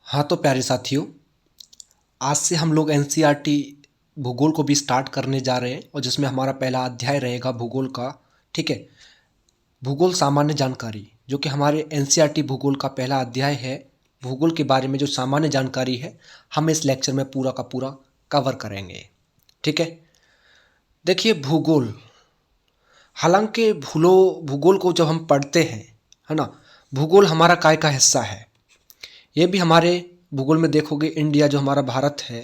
हाँ तो प्यारे साथियों, आज से हम लोग एनसीईआरटी भूगोल को भी स्टार्ट करने जा रहे हैं और जिसमें हमारा पहला अध्याय रहेगा भूगोल का। ठीक है, भूगोल सामान्य जानकारी जो कि हमारे एनसीईआरटी भूगोल का पहला अध्याय है। भूगोल के बारे में जो सामान्य जानकारी है हम इस लेक्चर में पूरा का पूरा कवर करेंगे। ठीक है, देखिए भूगोल, हालांकि भूगोल को जब हम पढ़ते हैं, है ना, भूगोल हमारा काय का हिस्सा है। ये भी हमारे भूगोल में देखोगे, इंडिया जो हमारा भारत है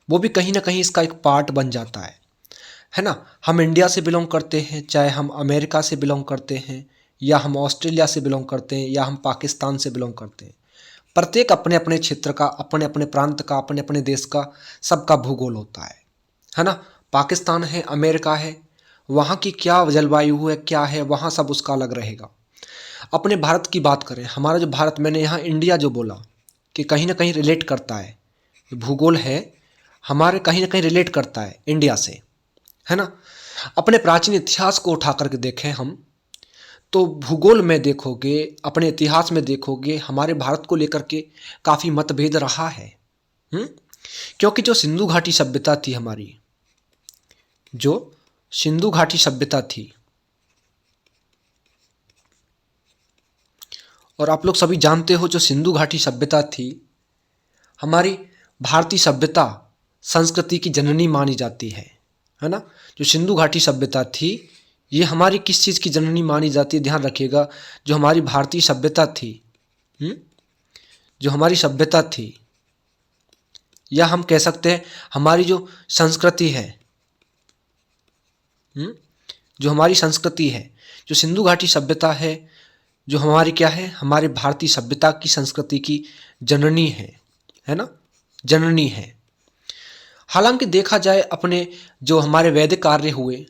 वो भी कहीं ना कहीं इसका एक पार्ट बन जाता है ना। हम इंडिया से बिलोंग करते हैं, चाहे हम अमेरिका से बिलोंग करते हैं या हम ऑस्ट्रेलिया से बिलोंग करते हैं या हम पाकिस्तान से बिलोंग करते हैं। प्रत्येक अपने अपने क्षेत्र का, अपने अपने प्रांत का, अपने अपने देश का सबका भूगोल होता है ना। पाकिस्तान है, अमेरिका है, वहाँ की क्या जलवायु है, क्या है, वहाँ सब उसका अलग रहेगा। अपने भारत की बात करें, हमारा जो भारत, मैंने यहाँ इंडिया जो बोला कि कहीं ना कहीं रिलेट करता है, भूगोल है हमारे कहीं ना कहीं रिलेट करता है इंडिया से, है ना। अपने प्राचीन इतिहास को उठा करके देखें हम, तो भूगोल में देखोगे, अपने इतिहास में देखोगे हमारे भारत को लेकर के काफ़ी मतभेद रहा है। हुँ? क्योंकि जो सिंधु घाटी सभ्यता थी हमारी, जो सिंधु घाटी सभ्यता थी, और आप लोग सभी जानते हो जो सिंधु घाटी सभ्यता थी हमारी भारतीय सभ्यता संस्कृति की जननी मानी जाती है ना। जो सिंधु घाटी सभ्यता थी ये हमारी किस चीज़ की जननी मानी जाती है, ध्यान रखिएगा। जो हमारी भारतीय सभ्यता थी, जो हमारी सभ्यता थी, या हम कह सकते हैं हमारी जो संस्कृति है, जो हमारी संस्कृति है, जो सिंधु घाटी सभ्यता है, जो हमारी क्या है, हमारे भारतीय सभ्यता की संस्कृति की जननी है ना, जननी है। हालांकि देखा जाए, अपने जो हमारे वैदिक आर्य हुए,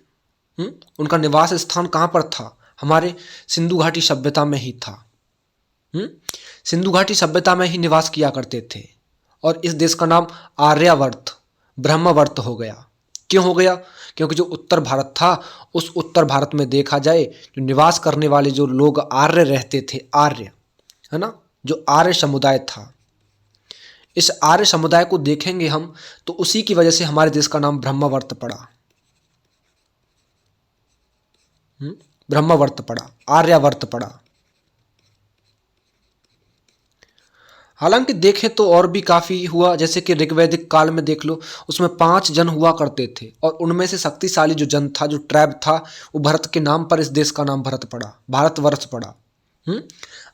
उनका निवास स्थान कहाँ पर था, हमारे सिंधु घाटी सभ्यता में ही था। सिंधु घाटी सभ्यता में ही निवास किया करते थे और इस देश का नाम आर्यावर्त, ब्रह्मवर्त हो गया। क्यों हो गया? क्योंकि जो उत्तर भारत था, उस उत्तर भारत में देखा जाए जो निवास करने वाले जो लोग आर्य रहते थे, आर्य, है ना, जो आर्य समुदाय था, इस आर्य समुदाय को देखेंगे हम तो उसी की वजह से हमारे देश का नाम ब्रह्मवर्त पड़ा। ब्रह्मवर्त पड़ा, आर्यावर्त पड़ा। हालांकि देखें तो और भी काफ़ी हुआ, जैसे कि ऋग्वैदिक काल में देख लो, उसमें 5 जन हुआ करते थे और उनमें से शक्तिशाली जो जन था, जो ट्राइब था, वो भरत के नाम पर इस देश का नाम भरत पड़ा, भारतवर्ष पड़ा।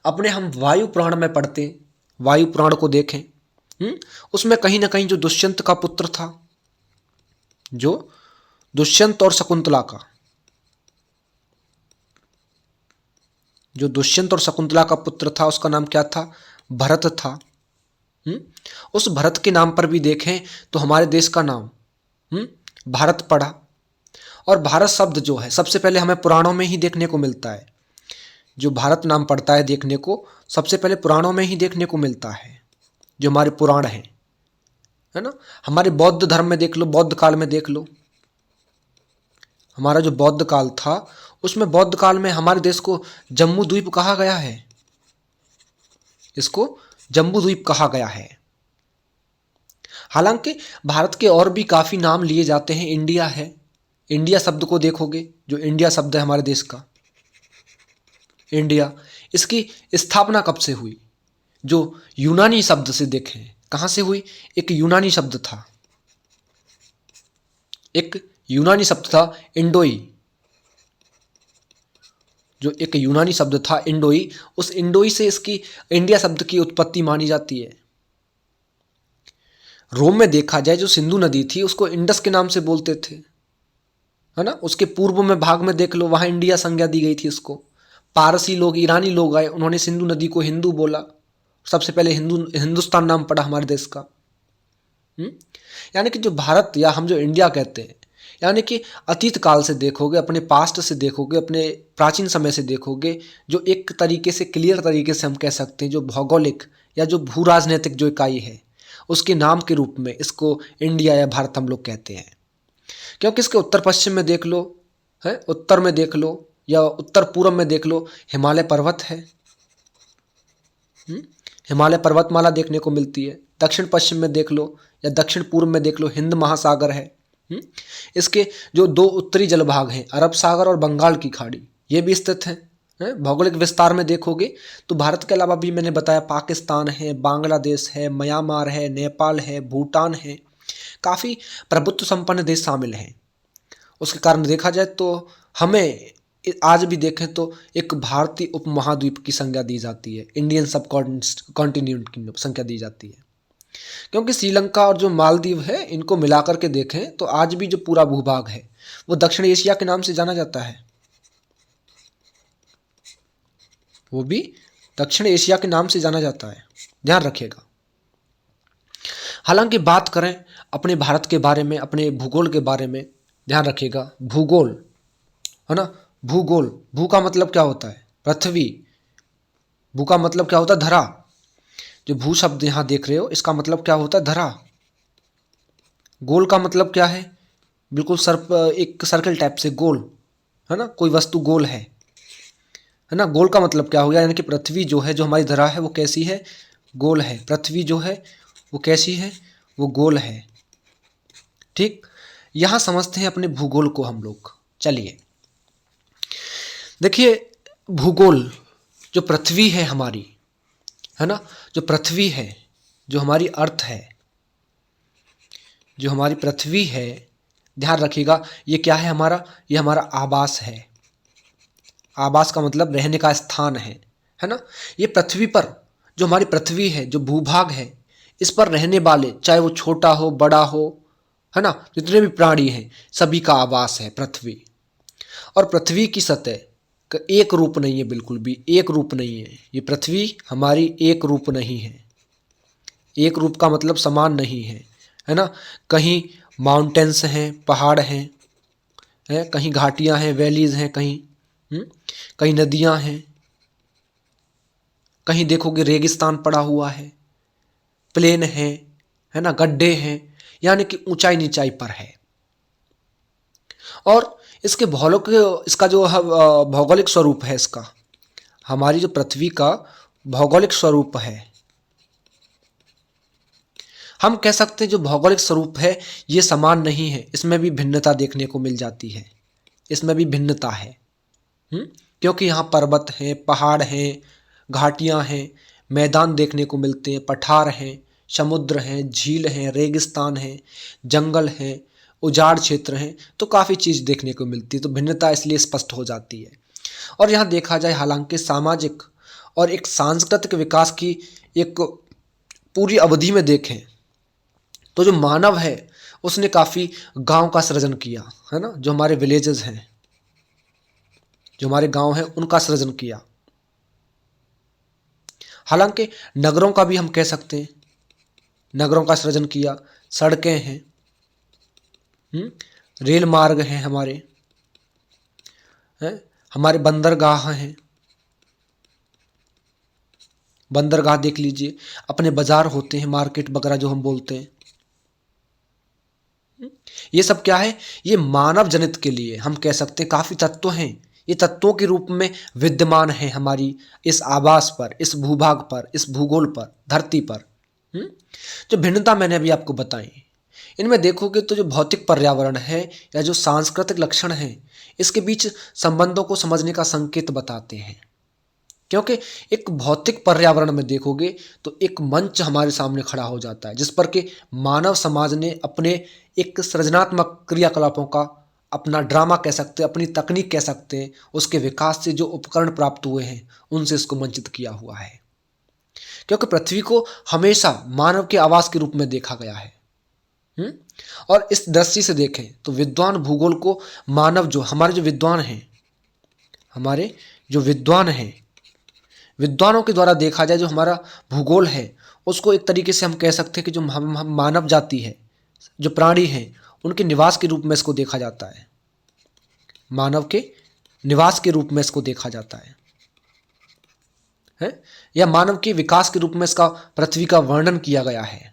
अपने हम वायु पुराण में पढ़ते, वायु पुराण को देखें, उसमें कहीं ना कहीं जो दुष्यंत का पुत्र था, जो दुष्यंत और शकुंतला का, जो दुष्यंत और शकुंतला का पुत्र था, उसका नाम क्या था? भरत था। उस भरत के नाम पर भी देखें तो हमारे देश का नाम भारत पड़ा। और भारत शब्द जो है सबसे पहले हमें पुराणों में ही देखने को मिलता है। जो भारत नाम पड़ता है देखने को, सबसे पहले पुराणों में ही देखने को मिलता है, जो हमारे पुराण हैं, है ना। हमारे बौद्ध धर्म में देख लो, बौद्ध काल में देख लो, हमारा जो बौद्ध काल था उसमें बौद्ध काल में हमारे देश को जम्बू द्वीप कहा गया है, इसको जम्बू द्वीप कहा गया है। हालांकि भारत के और भी काफ़ी नाम लिए जाते हैं। इंडिया है, इंडिया शब्द को देखोगे, जो इंडिया शब्द है हमारे देश का, इंडिया, इसकी स्थापना कब से हुई? जो यूनानी शब्द से देखें, कहाँ से हुई? एक यूनानी शब्द था, एक यूनानी शब्द था इंडोई, जो एक यूनानी शब्द था इंडोई, उस इंडोई से इसकी इंडिया शब्द की उत्पत्ति मानी जाती है। रोम में देखा जाए जो सिंधु नदी थी उसको इंडस के नाम से बोलते थे, है ना। उसके पूर्व में भाग में देख लो, वहाँ इंडिया संज्ञा दी गई थी उसको। पारसी लोग, ईरानी लोग आए, उन्होंने सिंधु नदी को हिंदू बोला, सबसे पहले हिंदुस्तान नाम पड़ा हमारे देश का। यानी कि जो भारत, या हम जो इंडिया कहते हैं, यानी कि अतीत काल से देखोगे, अपने पास्ट से देखोगे, अपने प्राचीन समय से देखोगे, जो एक तरीके से क्लियर तरीके से हम कह सकते हैं जो भौगोलिक या जो भू राजनीतिक जो इकाई है उसके नाम के रूप में इसको इंडिया या भारत हम लोग कहते हैं। क्योंकि इसके उत्तर पश्चिम में देख लो, है, उत्तर में देख लो या उत्तर पूर्व में देख लो, हिमालय पर्वत है, हिमालय पर्वतमाला देखने को मिलती है। दक्षिण पश्चिम में देख लो या दक्षिण पूर्व में देख लो, हिंद महासागर है। इसके जो दो उत्तरी जलभाग हैं, अरब सागर और बंगाल की खाड़ी, ये भी स्थित हैं। भौगोलिक विस्तार में देखोगे तो भारत के अलावा भी मैंने बताया पाकिस्तान है, बांग्लादेश है, म्यांमार है, नेपाल है, भूटान है, काफ़ी प्रभुत्व संपन्न देश शामिल हैं। उसके कारण देखा जाए तो हमें आज भी देखें तो एक भारतीय उपमहाद्वीप की संज्ञा दी जाती है, इंडियन सब कॉन्टिनेंट की संज्ञा दी जाती है। क्योंकि श्रीलंका और जो मालदीव है, इनको मिलाकर के देखें तो आज भी जो पूरा भूभाग है वो दक्षिण एशिया के नाम से जाना जाता है, वो भी दक्षिण एशिया के नाम से जाना जाता है, ध्यान रखिएगा। हालांकि बात करें अपने भारत के बारे में, अपने भूगोल के बारे में, ध्यान रखिएगा, भूगोल है ना, भूगोल, भू का मतलब क्या होता है? पृथ्वी। भू का मतलब क्या होता है? धरा। जो भू शब्द यहां देख रहे हो, इसका मतलब क्या होता है? धरा। गोल का मतलब क्या है? बिल्कुल सर्प, एक सर्कल टाइप से गोल, है ना, कोई वस्तु गोल है ना। गोल का मतलब क्या हो गया? यानी कि पृथ्वी जो है, जो हमारी धरा है, वो कैसी है? गोल है। पृथ्वी जो है वो कैसी है? वो गोल है। ठीक, यहां समझते हैं अपने भूगोल को हम लोग। चलिए देखिए, भूगोल, जो पृथ्वी है हमारी, है ना, जो पृथ्वी है, जो हमारी अर्थ है, जो हमारी पृथ्वी है, ध्यान रखिएगा, ये क्या है हमारा? ये हमारा आवास है। आवास का मतलब रहने का स्थान है ना। ये पृथ्वी पर, जो हमारी पृथ्वी है, जो भूभाग है, इस पर रहने वाले, चाहे वो छोटा हो बड़ा हो, है ना, जितने भी प्राणी हैं, सभी का आवास है पृथ्वी। और पृथ्वी की सतह का एक रूप नहीं है, बिल्कुल भी एक रूप नहीं है। ये पृथ्वी हमारी एक रूप नहीं है। एक रूप का मतलब समान नहीं है ना। कहीं माउंटेन्स हैं, पहाड़ हैं, कहीं घाटियां हैं, वैलीज हैं, कहीं नदियां हैं, कहीं देखोगे रेगिस्तान पड़ा हुआ है, प्लेन है ना, गड्ढे हैं, यानी कि ऊंचाई नीचाई पर है। और इसके भौगोलिक, इसका जो भौगोलिक स्वरूप है, इसका, हमारी जो पृथ्वी का भौगोलिक स्वरूप है, हम कह सकते हैं जो भौगोलिक स्वरूप है ये समान नहीं है, इसमें भी भिन्नता देखने को मिल जाती है। इसमें भी भिन्नता है। क्योंकि यहाँ पर्वत हैं, पहाड़ हैं, घाटियाँ हैं, मैदान देखने को मिलते हैं, पठार हैं, समुद्र हैं, झील हैं, रेगिस्तान हैं, जंगल हैं, उजाड़ क्षेत्र हैं, तो काफ़ी चीज़ देखने को मिलती है। तो भिन्नता इसलिए स्पष्ट हो जाती है। और यहाँ देखा जाए, हालांकि सामाजिक और एक सांस्कृतिक विकास की एक पूरी अवधि में देखें तो जो मानव है उसने काफ़ी गांव का सृजन किया, है ना। जो हमारे विलेजेस हैं, जो हमारे गांव हैं, उनका सृजन किया। हालांकि नगरों का भी हम कह सकते हैं, नगरों का सृजन किया। सड़कें हैं, रेल मार्ग हैं, हमारे बंदरगाह हैं। बंदरगाह देख लीजिए, अपने बाजार होते हैं, मार्केट वगैरह जो हम बोलते हैं। ये सब क्या है? ये मानव जनित के लिए हम कह सकते हैं काफ़ी तत्व हैं। ये तत्वों के रूप में विद्यमान है हमारी इस आवास पर, इस भूभाग पर, इस भूगोल पर, धरती पर। जो भिन्नता मैंने अभी आपको बताई, इनमें देखोगे तो जो भौतिक पर्यावरण है या जो सांस्कृतिक लक्षण है, इसके बीच संबंधों को समझने का संकेत बताते हैं। क्योंकि एक भौतिक पर्यावरण में देखोगे तो एक मंच हमारे सामने खड़ा हो जाता है, जिस पर कि मानव समाज ने अपने एक सृजनात्मक क्रियाकलापों का, अपना ड्रामा कह सकते हैं, अपनी तकनीक कह सकते हैं, उसके विकास से जो उपकरण प्राप्त हुए हैं उनसे इसको मंचित किया हुआ है। क्योंकि पृथ्वी को हमेशा मानव के आवास के रूप में देखा गया है। और इस दृष्टि से देखें तो विद्वान भूगोल को मानव, जो हमारे जो विद्वान हैं, हमारे जो विद्वान हैं, विद्वानों के द्वारा देखा जाए, जो हमारा भूगोल है उसको एक तरीके से हम कह सकते हैं कि जो हम मानव जाति है, जो प्राणी हैं, उनके निवास के रूप में इसको देखा जाता है। मानव के निवास के रूप में इसको देखा जाता है या मानव के विकास के रूप में इसका पृथ्वी का वर्णन किया गया है।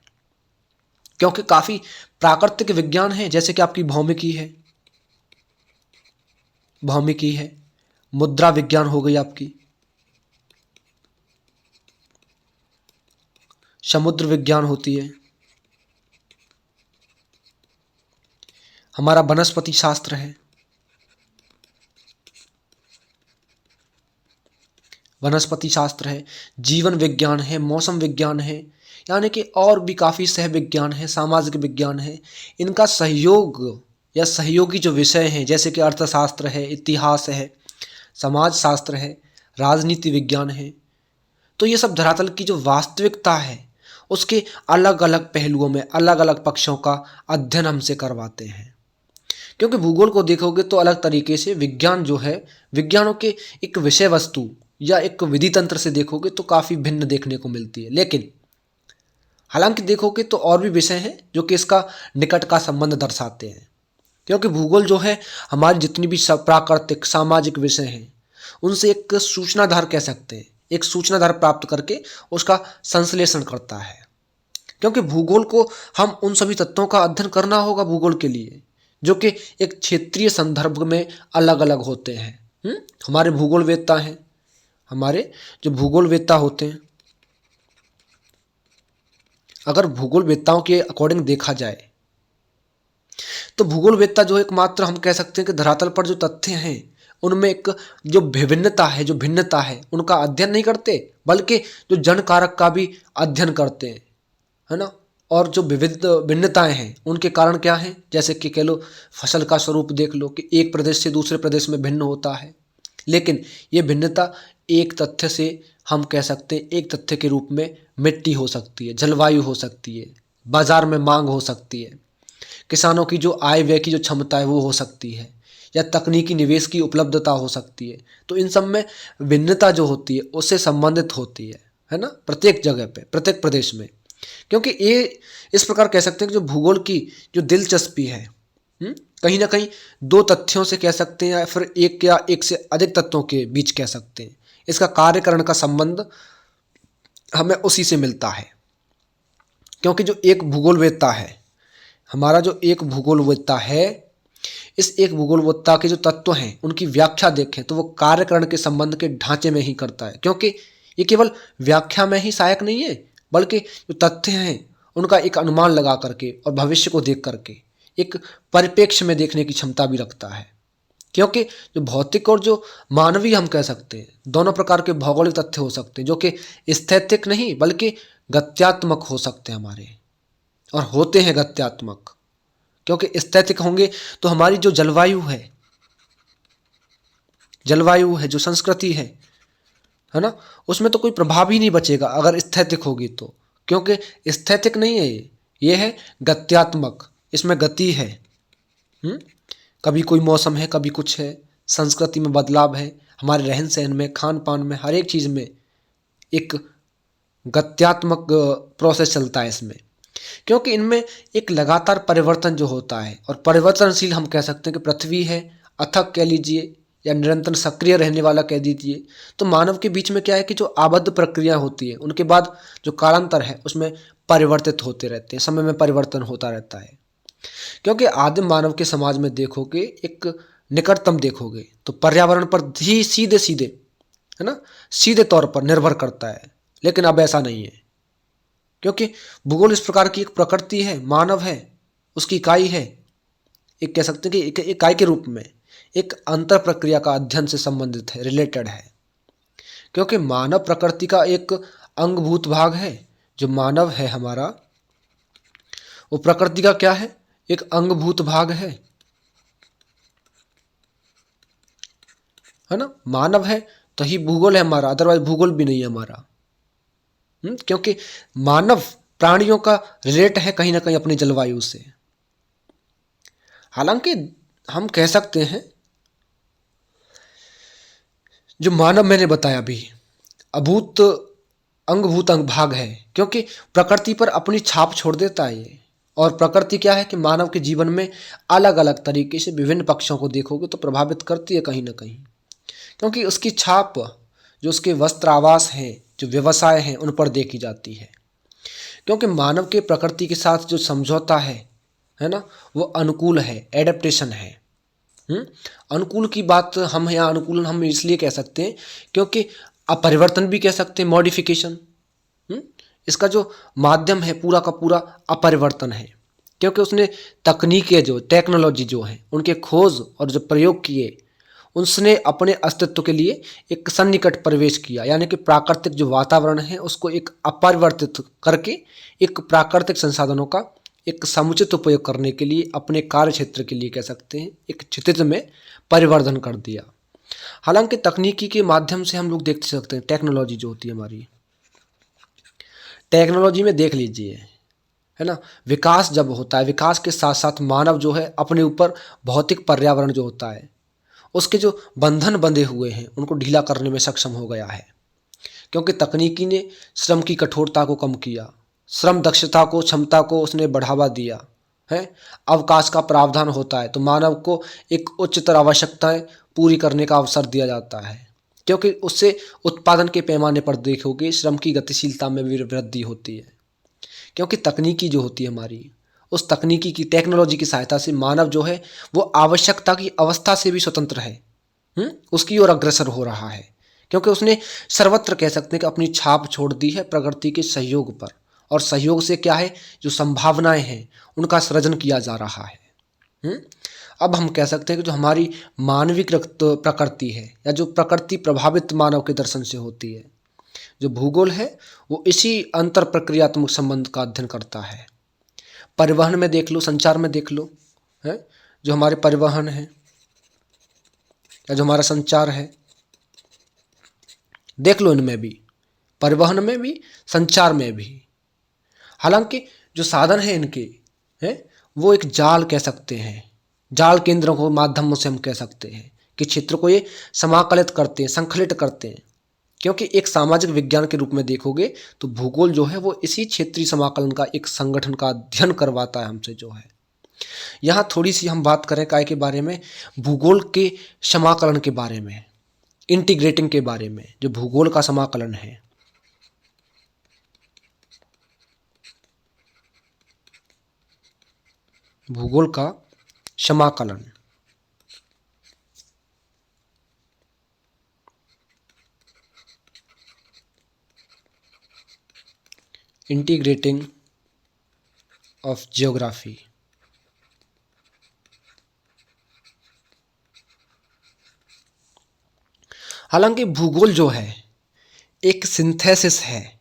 क्योंकि काफ़ी प्राकृतिक विज्ञान है, जैसे कि आपकी भौमिकी है, मुद्रा विज्ञान हो गई आपकी, समुद्र विज्ञान होती है, हमारा वनस्पति शास्त्र है, वनस्पति शास्त्र है, जीवन विज्ञान है, मौसम विज्ञान है, यानी कि और भी काफ़ी सह विज्ञान है, सामाजिक विज्ञान है। इनका सहयोग या सहयोगी जो विषय हैं जैसे कि अर्थशास्त्र है, इतिहास है, समाज शास्त्र है, राजनीति विज्ञान है। तो ये सब धरातल की जो वास्तविकता है उसके अलग अलग पहलुओं में अलग अलग पक्षों का अध्ययन हमसे करवाते हैं। क्योंकि भूगोल को देखोगे तो अलग तरीके से विज्ञान जो है, विज्ञानों के एक विषय वस्तु या एक विधि तंत्र से देखोगे तो काफ़ी भिन्न देखने को मिलती है। लेकिन हालांकि देखोगे तो और भी विषय हैं जो कि इसका निकट का संबंध दर्शाते हैं। क्योंकि भूगोल जो है हमारी जितनी भी प्राकृतिक सामाजिक विषय हैं उनसे एक सूचनाधार कह सकते हैं, एक सूचनाधार प्राप्त करके उसका संश्लेषण करता है। क्योंकि भूगोल को हम उन सभी तत्वों का अध्ययन करना होगा भूगोल के लिए जो कि एक क्षेत्रीय संदर्भ में अलग अलग होते हैं। हमारे भूगोलवेत्ता हैं, हमारे जो भूगोलवेत्ता होते हैं, अगर भूगोलवेत्ताओं के अकॉर्डिंग देखा जाए तो भूगोलवेत्ता जो एकमात्र हम कह सकते हैं कि धरातल पर जो तथ्य हैं उनमें एक जो विभिन्नता है, जो भिन्नता है, उनका अध्ययन नहीं करते बल्कि जो जन कारक का भी अध्ययन करते हैं, है ना। और जो विविध भिन्नताएं हैं उनके कारण क्या हैं, जैसे कि कह लो फसल का स्वरूप देख लो कि एक प्रदेश से दूसरे प्रदेश में भिन्न होता है, लेकिन ये भिन्नता एक तथ्य से हम कह सकते हैं, एक तथ्य के रूप में मिट्टी हो सकती है, जलवायु हो सकती है, बाजार में मांग हो सकती है, किसानों की जो आय व्यय की जो क्षमता है वो हो सकती है, या तकनीकी निवेश की उपलब्धता हो सकती है। तो इन सब में भिन्नता जो होती है उससे संबंधित होती है ना, प्रत्येक जगह पे, प्रत्येक प्रदेश में। क्योंकि ये इस प्रकार कह सकते हैं कि जो भूगोल की जो दिलचस्पी है कहीं ना कहीं दो तथ्यों से कह सकते हैं या फिर एक या एक से अधिक तत्वों के बीच कह सकते हैं। इसका कार्यकरण का संबंध हमें उसी से मिलता है। क्योंकि जो एक भूगोलवेत्ता है, हमारा जो एक भूगोलवेत्ता है, इस एक भूगोलवेत्ता के जो तत्व हैं उनकी व्याख्या देखें तो वो कार्यकरण के संबंध के ढांचे में ही करता है। क्योंकि ये केवल व्याख्या में ही सहायक नहीं है बल्कि जो तथ्य हैं उनका एक अनुमान लगा करके और भविष्य को देख करके एक परिप्रेक्ष्य में देखने की क्षमता भी रखता है। क्योंकि जो भौतिक और जो मानवीय हम कह सकते हैं दोनों प्रकार के भौगोलिक तथ्य हो सकते हैं जो कि स्थैतिक नहीं बल्कि गत्यात्मक हो सकते हैं हमारे, और होते हैं गत्यात्मक। क्योंकि स्थैतिक होंगे तो हमारी जो जलवायु है, जो संस्कृति है ना, उसमें तो कोई प्रभाव ही नहीं बचेगा अगर स्थैतिक होगी तो। क्योंकि स्थैतिक नहीं है ये है गत्यात्मक, इसमें गति है। कभी कोई मौसम है, कभी कुछ है, संस्कृति में बदलाव है, हमारे रहन सहन में, खान पान में, हर एक चीज़ में एक गत्यात्मक प्रोसेस चलता है इसमें। क्योंकि इनमें एक लगातार परिवर्तन जो होता है, और परिवर्तनशील हम कह सकते हैं कि पृथ्वी है, अथक कह लीजिए या निरंतर सक्रिय रहने वाला कह दीजिए। तो मानव के बीच में क्या है कि जो आबद्ध प्रक्रिया होती है उनके बाद जो कालांतर है उसमें परिवर्तित होते रहते हैं, समय में परिवर्तन होता रहता है। क्योंकि आदिम मानव के समाज में देखोगे, एक निकटतम देखोगे तो पर्यावरण पर ही सीधे सीधे, है ना, सीधे तौर पर निर्भर करता है। लेकिन अब ऐसा नहीं है, क्योंकि भूगोल इस प्रकार की एक प्रकृति है, मानव है, उसकी इकाई है, एक कह सकते हैं कि एक इकाई के रूप में एक अंतर प्रक्रिया का अध्ययन से संबंधित है, रिलेटेड है। क्योंकि मानव प्रकृति का एक अंगभूत भाग है। जो मानव है हमारा, वो प्रकृति का क्या है, एक अंगभूत भाग है ना। मानव है तो ही भूगोल है हमारा, अदरवाइज भूगोल भी नहीं है हमारा। क्योंकि मानव प्राणियों का रिलेट है कहीं ना कहीं अपनी जलवायु से। हालांकि हम कह सकते हैं जो मानव मैंने बताया अभी अभूत अंगभूत अंग भाग है, क्योंकि प्रकृति पर अपनी छाप छोड़ देता है ये। और प्रकृति क्या है कि मानव के जीवन में अलग अलग तरीके से विभिन्न पक्षों को देखोगे तो प्रभावित करती है कहीं ना कहीं। क्योंकि उसकी छाप जो उसके वस्त्र आवास हैं, जो व्यवसाय हैं, उन पर देखी जाती है। क्योंकि मानव के प्रकृति के साथ जो समझौता है ना, वो अनुकूल है, एडेप्टेशन है। अनुकूल की बात हम यहाँ अनुकूलन हम इसलिए कह सकते हैं क्योंकि अपरिवर्तन भी कह सकते हैं, मॉडिफिकेशन। इसका जो माध्यम है पूरा का पूरा अपरिवर्तन है, क्योंकि उसने तकनीकें जो टेक्नोलॉजी जो है उनके खोज और जो प्रयोग किए, उसने अपने अस्तित्व के लिए एक सन्निकट प्रवेश किया, यानी कि प्राकृतिक जो वातावरण है उसको एक अपरिवर्तित करके एक प्राकृतिक संसाधनों का एक समुचित उपयोग करने के लिए अपने कार्य क्षेत्र के लिए कह सकते हैं एक क्षितिज में परिवर्धन कर दिया। हालांकि तकनीकी के माध्यम से हम लोग देख सकते हैं टेक्नोलॉजी जो होती है हमारी, टेक्नोलॉजी में देख लीजिए, है ना, विकास जब होता है, विकास के साथ साथ मानव जो है अपने ऊपर भौतिक पर्यावरण जो होता है उसके जो बंधन बंधे हुए हैं उनको ढीला करने में सक्षम हो गया है, क्योंकि तकनीकी ने श्रम की कठोरता को कम किया, श्रम दक्षता को क्षमता को उसने बढ़ावा दिया है। अवकाश का प्रावधान होता है तो मानव को एक उच्चतर आवश्यकताएं पूरी करने का अवसर दिया जाता है, क्योंकि उससे उत्पादन के पैमाने पर देखोगे श्रम की गतिशीलता में भी वृद्धि होती है, क्योंकि तकनीकी जो होती है हमारी, उस तकनीकी की टेक्नोलॉजी की सहायता से मानव जो है वो आवश्यकता की अवस्था से भी स्वतंत्र है, उसकी ओर अग्रसर हो रहा है, क्योंकि उसने सर्वत्र कह सकते हैं कि अपनी छाप छोड़ दी है प्रकृति के सहयोग पर, और सहयोग से क्या है जो संभावनाएं हैं उनका सृजन किया जा रहा है। अब हम कह सकते हैं कि जो हमारी मानवीकृत प्रकृति है या जो प्रकृति प्रभावित मानव के दर्शन से होती है, जो भूगोल है वो इसी अंतर प्रक्रियात्मक संबंध का अध्ययन करता है। परिवहन में देख लो, संचार में देख लो, है जो हमारे परिवहन है या जो हमारा संचार है, देख लो इनमें भी, परिवहन में भी संचार में भी, हालांकि जो साधन है इनके हैं वो एक जाल कह सकते हैं, जाल केंद्रों को माध्यमों से हम कह सकते हैं कि क्षेत्र को ये समाकलित करते हैं, संकलित करते हैं, क्योंकि एक सामाजिक विज्ञान के रूप में देखोगे तो भूगोल जो है वो इसी क्षेत्रीय समाकलन का एक संगठन का अध्ययन करवाता है हमसे जो है। यहाँ थोड़ी सी हम बात करें काय के बारे में, भूगोल के समाकलन के बारे में, इंटीग्रेटिंग के बारे में, जो भूगोल का समाकलन है। भूगोल का समाकलन, इंटीग्रेटिंग ऑफ जियोग्राफी। हालांकि भूगोल जो है एक सिंथेसिस है,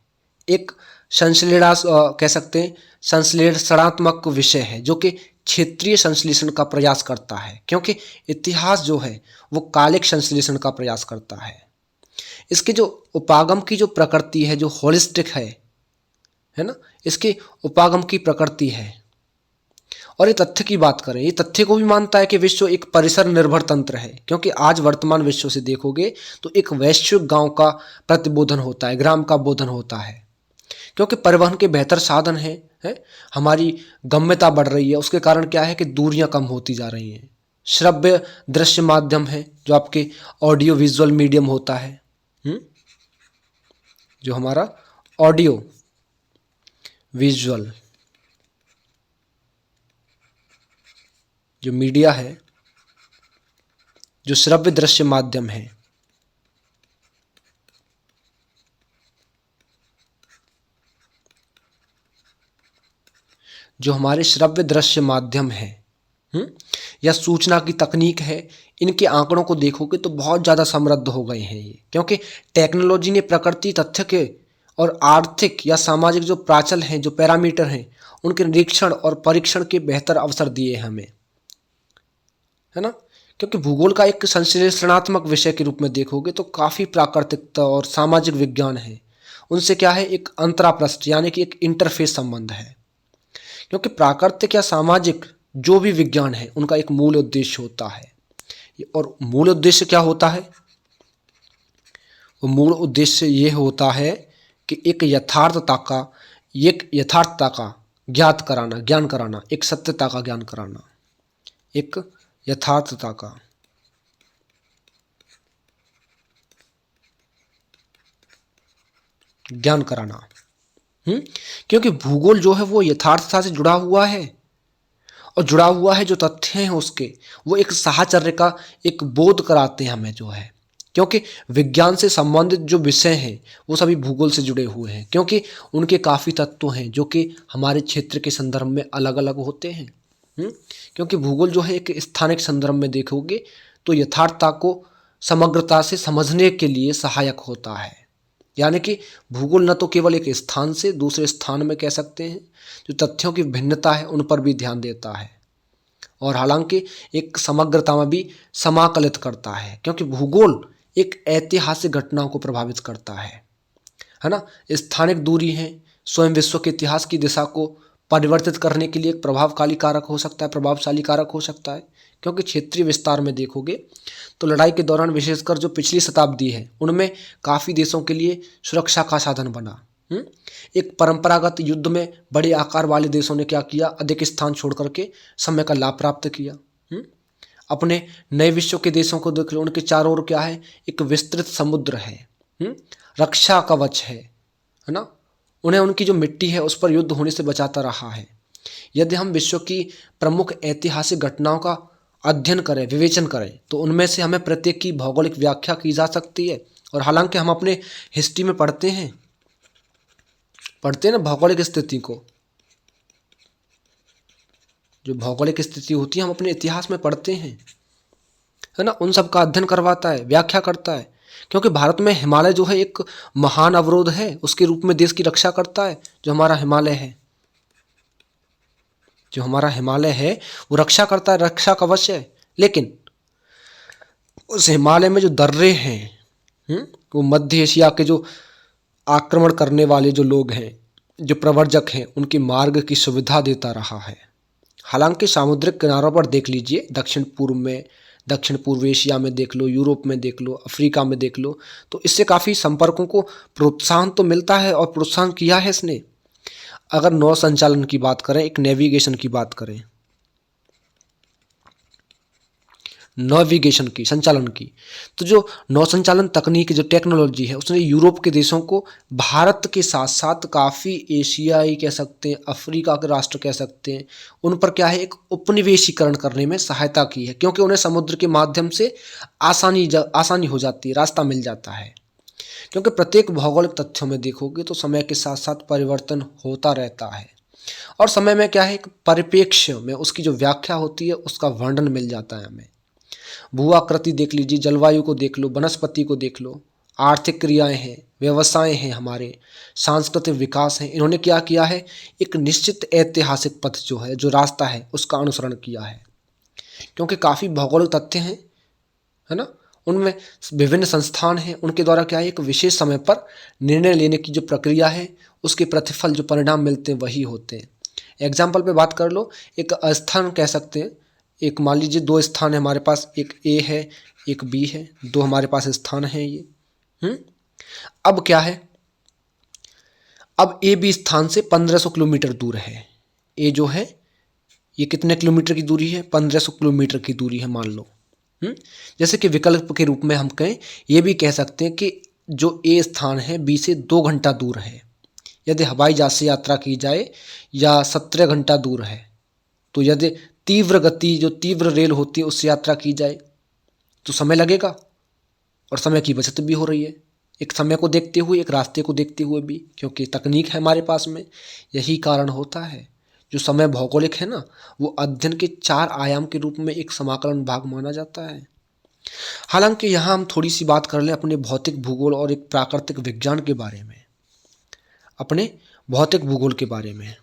एक संश्लेषणा कह सकते हैं संश्लेषणात्मक विषय है जो कि क्षेत्रीय संश्लेषण का प्रयास करता है, क्योंकि इतिहास जो है वो कालिक संश्लेषण का प्रयास करता है। इसके जो उपागम की जो प्रकृति है जो होलिस्टिक है ना, इसके उपागम की प्रकृति है। और ये तथ्य की बात करें, ये तथ्य को भी मानता है कि विश्व एक परिसर निर्भर तंत्र है, क्योंकि आज वर्तमान विश्व से देखोगे तो एक वैश्विक गांव का प्रतिबोधन होता है, ग्राम का बोधन होता है, क्योंकि परिवहन के बेहतर साधन है हमारी गम्यता बढ़ रही है, उसके कारण क्या है कि दूरियां कम होती जा रही हैं। श्रव्य दृश्य माध्यम है जो आपके ऑडियो विजुअल मीडियम होता है, जो हमारा ऑडियो विजुअल जो मीडिया है, जो श्रव्य दृश्य माध्यम है, जो हमारे श्रव्य दृश्य माध्यम है या सूचना की तकनीक है, इनके आंकड़ों को देखोगे तो बहुत ज़्यादा समृद्ध हो गए हैं ये, क्योंकि टेक्नोलॉजी ने प्रकृति तथ्य के और आर्थिक या सामाजिक जो प्राचल हैं, जो पैरामीटर हैं, उनके निरीक्षण और परीक्षण के बेहतर अवसर दिए हैं हमें, है ना। क्योंकि भूगोल का एक संश्लेषणात्मक विषय के रूप में देखोगे तो काफ़ी प्राकृतिकता और सामाजिक विज्ञान है, उनसे क्या है एक अंतरापृष्ठ यानी कि एक इंटरफेस संबंध है, क्योंकि प्राकृतिक या सामाजिक जो भी विज्ञान है उनका एक मूल उद्देश्य होता है, और मूल उद्देश्य क्या होता है, वो मूल उद्देश्य ये होता है कि एक यथार्थता का ज्ञान कराना, एक सत्यता का ज्ञान कराना, एक यथार्थता का ज्ञान कराना। क्योंकि भूगोल जो है वो यथार्थता से जुड़ा हुआ है, और जुड़ा हुआ है जो तथ्य हैं उसके, वो एक साहचर्य का एक बोध कराते हैं हमें जो है, क्योंकि विज्ञान से संबंधित जो विषय हैं वो सभी भूगोल से जुड़े हुए हैं, क्योंकि उनके काफ़ी तत्व हैं जो कि हमारे क्षेत्र के संदर्भ में अलग अलग होते हैं। क्योंकि भूगोल जो है एक स्थानिक संदर्भ में देखोगे तो यथार्थता को समग्रता से समझने के लिए सहायक होता है। यानी कि भूगोल न तो केवल एक स्थान से दूसरे स्थान में कह सकते हैं, जो तथ्यों की भिन्नता है उन पर भी ध्यान देता है, और हालांकि एक समग्रता में भी समाकलित करता है, क्योंकि भूगोल एक ऐतिहासिक घटनाओं को प्रभावित करता है ना। स्थानिक दूरी है स्वयं विश्व के इतिहास की दिशा को परिवर्तित करने के लिए एक प्रभावशाली कारक हो सकता है, क्योंकि क्षेत्रीय विस्तार में देखोगे तो लड़ाई के दौरान विशेषकर जो पिछली शताब्दी है उनमें काफ़ी देशों के लिए सुरक्षा का साधन बना। एक परंपरागत युद्ध में बड़े आकार वाले देशों ने क्या किया, अधिक स्थान छोड़ करके समय का लाभ प्राप्त किया। अपने नए विश्व के देशों को देख लो, उनके चारों ओर क्या है, एक विस्तृत समुद्र है, रक्षा कवच है ना। उन्हें उनकी जो मिट्टी है उस पर युद्ध होने से बचाता रहा है। यदि हम विश्व की प्रमुख ऐतिहासिक घटनाओं का अध्ययन करें, विवेचन करें, तो उनमें से हमें प्रत्येक की भौगोलिक व्याख्या की जा सकती है। और हालांकि हम अपने हिस्ट्री में पढ़ते हैं ना भौगोलिक स्थिति को, जो भौगोलिक स्थिति होती है हम अपने इतिहास में पढ़ते हैं, है ना, उन सब का अध्ययन करवाता है, व्याख्या करता है। क्योंकि भारत में हिमालय जो है एक महान अवरोध है, उसके रूप में देश की रक्षा करता है। जो हमारा हिमालय है वो रक्षा करता है, रक्षा कवच है। लेकिन उस हिमालय में जो दर्रे हैं, वो मध्य एशिया के जो आक्रमण करने वाले जो लोग हैं, जो प्रवर्जक हैं, उनके मार्ग की सुविधा देता रहा है। हालांकि सामुद्रिक किनारों पर देख लीजिए, दक्षिण पूर्व एशिया में देख लो, यूरोप में देख लो, अफ्रीका में देख लो, तो इससे काफ़ी संपर्कों को प्रोत्साहन तो मिलता है, और प्रोत्साहन किया है इसने। अगर नौ संचालन की बात करें, एक नेविगेशन की बात करें, संचालन की, तो जो नौ संचालन तकनीक, जो टेक्नोलॉजी है, उसने यूरोप के देशों को भारत के साथ साथ काफ़ी एशियाई कह सकते हैं, अफ्रीका के राष्ट्र कह सकते हैं, उन पर क्या है, एक उपनिवेशीकरण करने में सहायता की है। क्योंकि उन्हें समुद्र के माध्यम से आसानी हो जाती है, रास्ता मिल जाता है। क्योंकि प्रत्येक भौगोलिक तथ्यों में देखोगे तो समय के साथ साथ परिवर्तन होता रहता है, और समय में क्या है, एक परिप्रेक्ष्य में उसकी जो व्याख्या होती है उसका वर्णन मिल जाता है हमें। भू आकृति देख लीजिए, जलवायु को देख लो, वनस्पति को देख लो, आर्थिक क्रियाएं हैं, व्यवसाय हैं, हमारे सांस्कृतिक विकास हैं, इन्होंने क्या किया है, एक निश्चित ऐतिहासिक पथ जो है, जो रास्ता है, उसका अनुसरण किया है। क्योंकि काफ़ी भौगोलिक तथ्य हैं, है ना, उनमें विभिन्न संस्थान हैं, उनके द्वारा क्या है, एक विशेष समय पर निर्णय लेने की जो प्रक्रिया है, उसके प्रतिफल, जो परिणाम मिलते हैं वही होते हैं। एग्जाम्पल पे बात कर लो, एक स्थान कह सकते हैं, एक मान लीजिए दो स्थान है हमारे पास, एक ए है एक बी है, दो हमारे पास स्थान है ये। अब क्या है, अब ए बी स्थान से 1500 किलोमीटर दूर है। ए जो है ये कितने किलोमीटर की दूरी है, 1500 किलोमीटर की दूरी है मान लो। जैसे कि विकल्प के रूप में हम कहें, ये भी कह सकते हैं कि जो ए स्थान है बी से 2 घंटा दूर है। यदि हवाई जहाज से यात्रा की जाए या 17 घंटा दूर है, तो यदि तीव्र गति, जो तीव्र रेल होती है, उससे यात्रा की जाए तो समय लगेगा, और समय की बचत भी हो रही है, एक समय को देखते हुए, एक रास्ते को देखते हुए भी, क्योंकि तकनीक है हमारे पास में। यही कारण होता है जो समय भौगोलिक है ना, वो अध्ययन के 4 आयाम के रूप में एक समाकलन भाग माना जाता है। हालांकि यहाँ हम थोड़ी सी बात कर लें अपने भौतिक भूगोल और एक प्राकृतिक विज्ञान के बारे में, अपने भौतिक भूगोल के बारे में।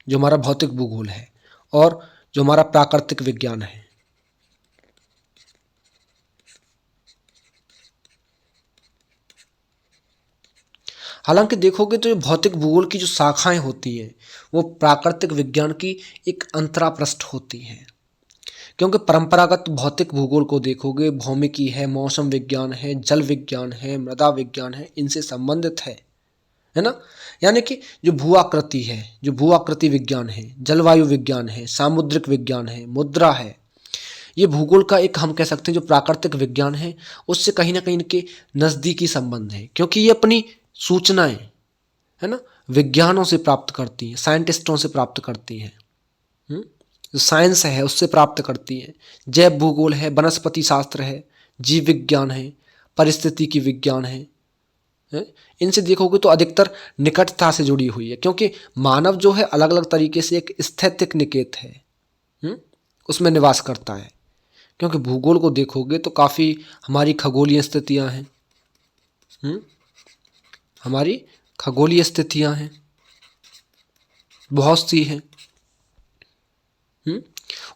जो हमारा भौतिक भूगोल है और जो हमारा प्राकृतिक विज्ञान है। हालांकि देखोगे तो ये भौतिक भूगोल की जो शाखाएं होती हैं वो प्राकृतिक विज्ञान की एक अंतरापृष्ठ होती हैं। क्योंकि परंपरागत भौतिक भूगोल को देखोगे, भौमिकी है, मौसम विज्ञान है, जल विज्ञान है, मृदा विज्ञान है, इनसे संबंधित है ना। यानी कि जो भू आकृति है, जो भू आकृति विज्ञान है, जलवायु विज्ञान है, सामुद्रिक विज्ञान है, मुद्रा है, ये भूगोल का एक हम कह सकते हैं जो प्राकृतिक विज्ञान है, उससे कहीं ना कहीं इनके नज़दीकी संबंध है। क्योंकि ये अपनी सूचनाएं, है ना, विज्ञानों से प्राप्त करती हैं, साइंटिस्टों से प्राप्त करती हैं। जो साइंस है उससे प्राप्त करती हैं। जैव भूगोल है, वनस्पति शास्त्र है, जीव विज्ञान है, पारिस्थितिकी विज्ञान है। हैं? इनसे देखोगे तो अधिकतर निकटता से जुड़ी हुई है, क्योंकि मानव जो है अलग अलग तरीके से एक स्थैतिक निकेत है, उसमें निवास करता है। क्योंकि भूगोल को देखोगे तो काफ़ी हमारी खगोलीय स्थितियाँ हैं, हमारी खगोलीय स्थितियाँ हैं, बहुत सी हैं,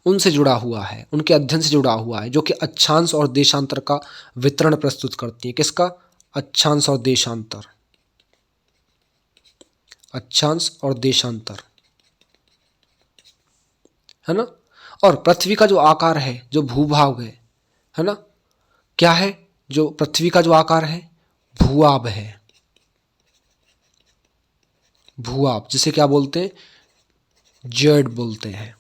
उनसे जुड़ा हुआ है, उनके अध्ययन से जुड़ा हुआ है, जो कि अक्षांश और देशांतर का वितरण प्रस्तुत करती है। किसका? अक्षांश और देशांतर, अक्षांश और देशांतर, है ना। और पृथ्वी का जो आकार है, जो भूभाग है ना, क्या है? जो पृथ्वी का जो आकार है भूआब है, भूआब, जिसे क्या बोलते हैं? जेड बोलते हैं,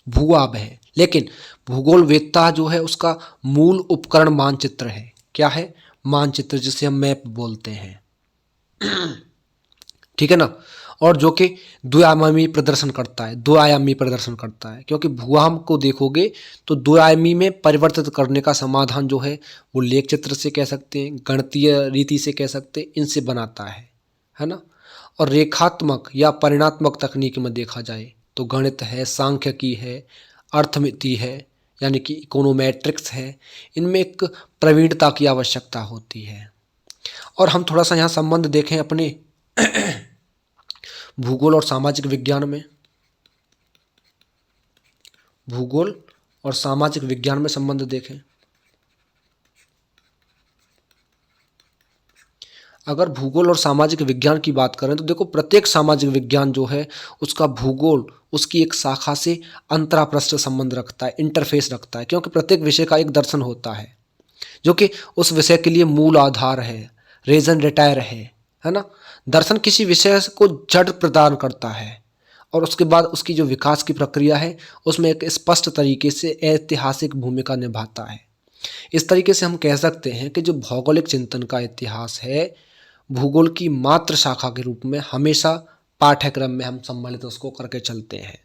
भूआब है। लेकिन भूगोल वेत्ता जो है उसका मूल उपकरण मानचित्र है। क्या है? मानचित्र, जिसे हम मैप बोलते हैं, ठीक है ना। और जो कि द्विआयामी प्रदर्शन करता है, द्विआयामी प्रदर्शन करता है, क्योंकि भूआम को देखोगे तो द्विआयामी में परिवर्तित करने का समाधान जो है वो लेख चित्र से कह सकते हैं, गणितीय रीति से कह सकते हैं, इनसे बनाता है ना। और रेखात्मक या परिणात्मक तकनीक में देखा जाए तो गणित है, सांख्यिकी है, अर्थमिति है, यानी कि इकोनोमेट्रिक्स है, इनमें एक प्रवीणता की आवश्यकता होती है। और हम थोड़ा सा यहाँ संबंध देखें अपने भूगोल और सामाजिक विज्ञान में, भूगोल और सामाजिक विज्ञान में संबंध देखें। अगर भूगोल और सामाजिक विज्ञान की बात करें तो देखो, प्रत्येक सामाजिक विज्ञान जो है उसका भूगोल उसकी एक शाखा से अंतराप्रस्थ संबंध रखता है, इंटरफेस रखता है, क्योंकि प्रत्येक विषय का एक दर्शन होता है जो कि उस विषय के लिए मूल आधार है, रेजन रेटायर है ना। दर्शन किसी विषय को जड़ प्रदान करता है और उसके बाद उसकी जो विकास की प्रक्रिया है उसमें एक स्पष्ट तरीके से ऐतिहासिक भूमिका निभाता है। इस तरीके से हम कह सकते हैं कि जो भौगोलिक चिंतन का इतिहास है, भूगोल की मात्र शाखा के रूप में हमेशा पाठ्यक्रम में हम सम्मिलित उसको करके चलते हैं।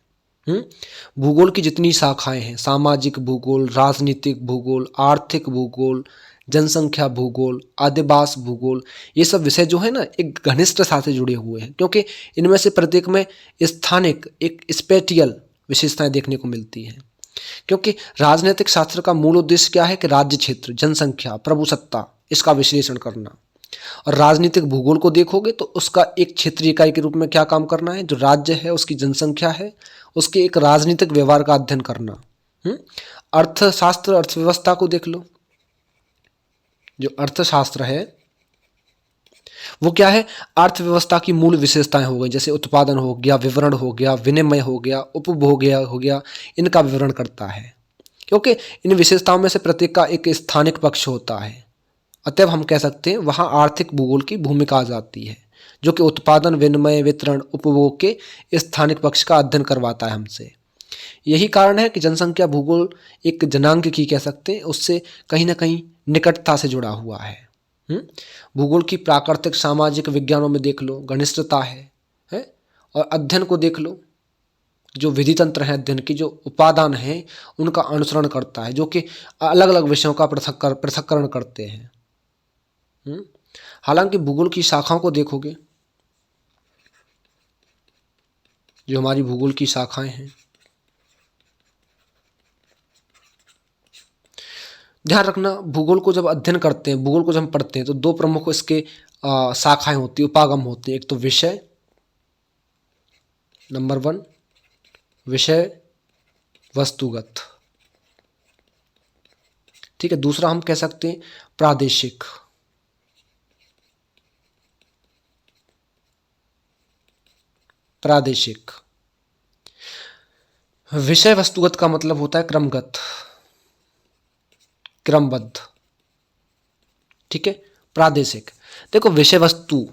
भूगोल की जितनी शाखाएं हैं, सामाजिक भूगोल, राजनीतिक भूगोल, आर्थिक भूगोल, जनसंख्या भूगोल, आदिवास भूगोल, ये सब विषय जो है ना एक घनिष्ठता से जुड़े हुए हैं, क्योंकि इनमें से प्रत्येक में स्थानिक एक स्पेटियल विशेषताएं देखने को मिलती हैं। क्योंकि राजनीतिक शास्त्र का मूल उद्देश्य क्या है कि राज्य क्षेत्र, जनसंख्या, प्रभुसत्ता, इसका विश्लेषण करना। और राजनीतिक भूगोल को देखोगे तो उसका एक क्षेत्रीय इकाई के रूप में क्या काम करना है, जो राज्य है उसकी जनसंख्या है उसके एक राजनीतिक व्यवहार का अध्ययन करना। अर्थशास्त्र, अर्थव्यवस्था को देख लो, जो अर्थशास्त्र है वो क्या है? अर्थव्यवस्था की मूल विशेषताएं हो गई, जैसे उत्पादन हो गया, विवरण हो गया, विनिमय हो गया, उपभोग हो गया, इनका विवरण करता है। क्योंकि इन विशेषताओं में से प्रत्येक का एक स्थानिक पक्ष होता है, अतएव हम कह सकते हैं वहाँ आर्थिक भूगोल की भूमिका आ जाती है, जो कि उत्पादन, विनिमय, वितरण, उपभोग के स्थानिक पक्ष का अध्ययन करवाता है हमसे। यही कारण है कि जनसंख्या भूगोल एक जनांक की कह सकते हैं, उससे कहीं ना कहीं निकटता से जुड़ा हुआ है। भूगोल की प्राकृतिक सामाजिक विज्ञानों में देख लो, घनिष्ठता है। और अध्ययन को देख लो, जो विधि तंत्र है अध्ययन की, जो उपादान है उनका अनुसरण करता है, जो कि अलग अलग विषयों का पृथक्करण करते हैं। हालांकि भूगोल की शाखाओं को देखोगे, जो हमारी भूगोल की शाखाएं हैं, ध्यान रखना, भूगोल को जब अध्ययन करते हैं, भूगोल को जब हम पढ़ते हैं तो दो प्रमुख इसके शाखाएं होती है, उपागम होते हैं। एक तो विषय, नंबर 1 विषय वस्तुगत, ठीक है। दूसरा हम कह सकते हैं प्रादेशिक, प्रादेशिक। विषय वस्तुगत का मतलब होता है क्रमगत, क्रमबद्ध, ठीक है। प्रादेशिक, देखो विषय वस्तु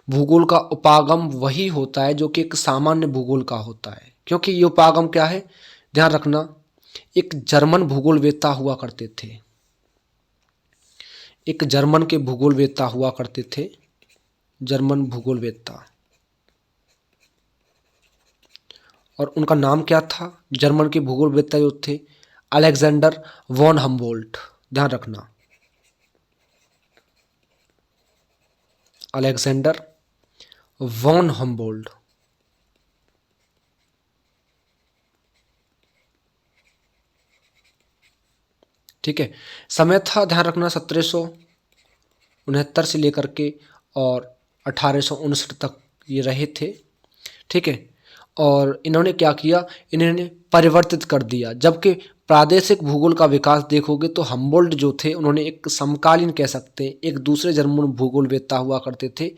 भूगोल का उपागम वही होता है जो कि एक सामान्य भूगोल का होता है, क्योंकि ये उपागम क्या है, ध्यान रखना, एक जर्मन भूगोलवेत्ता हुआ करते थे, एक जर्मन के भूगोलवेत्ता हुआ करते थे, जर्मन भूगोलवेत्ता। और उनका नाम क्या था? जर्मन के भूगोलवेत्ता जो थे अलेक्जेंडर वॉन हम्बोल्ट। ध्यान रखना, अलेक्जेंडर वॉन हम्बोल्ट। ठीक है। समय था, ध्यान रखना, 1769 से लेकर के और 1859 तक ये रहे थे। ठीक है। और इन्होंने क्या किया, इन्होंने परिवर्तित कर दिया। जबकि प्रादेशिक भूगोल का विकास देखोगे तो हम्बोल्ट जो थे उन्होंने एक समकालीन कह सकते हैं, एक दूसरे जर्मन भूगोलवेत्ता हुआ करते थे,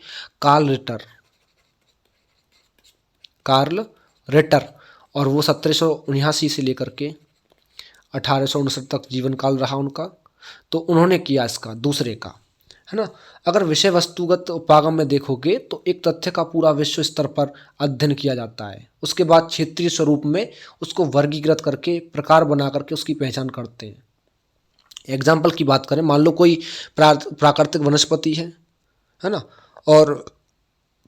कार्ल रिटर, कार्ल रिटर। और वो 1779 से लेकर के 1859 तक जीवन काल रहा उनका। तो उन्होंने किया इसका दूसरे का, है ना। अगर विषय वस्तुगत उपागम में देखोगे तो एक तथ्य का पूरा विश्व स्तर पर अध्ययन किया जाता है, उसके बाद क्षेत्रीय स्वरूप में उसको वर्गीकृत करके प्रकार बना करके उसकी पहचान करते हैं। एग्जाम्पल की बात करें, मान लो कोई प्राकृतिक वनस्पति है ना, और